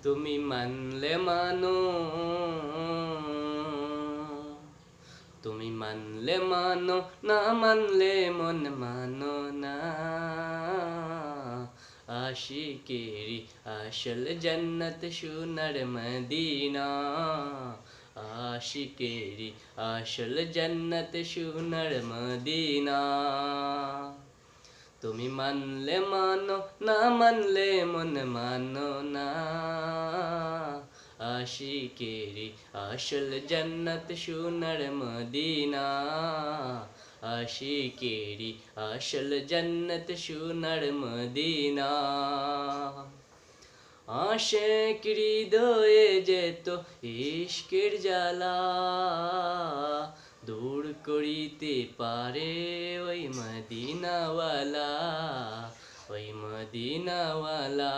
তুমি মানলে মানো, তুমি মানলে মানো, না মানলে মন মানো না। আশিকেরি আসল জান্নাত সোনার মদিনা, আশিকেরি আসল জান্নাত সোনার মদিনা। তুমি মানলে মানো, না মানলে মন মানো না। আশিকেরি আসল জান্নাত সোনার মদিনা, আশিকেরি আসল জান্নাত সোনার মদিনা। আশিক হৃদয়ে যেত ইশকের জ্বালা, দূর করিতে পারে ওই মদিনাওয়ালা, ওই মদিনাওয়ালা।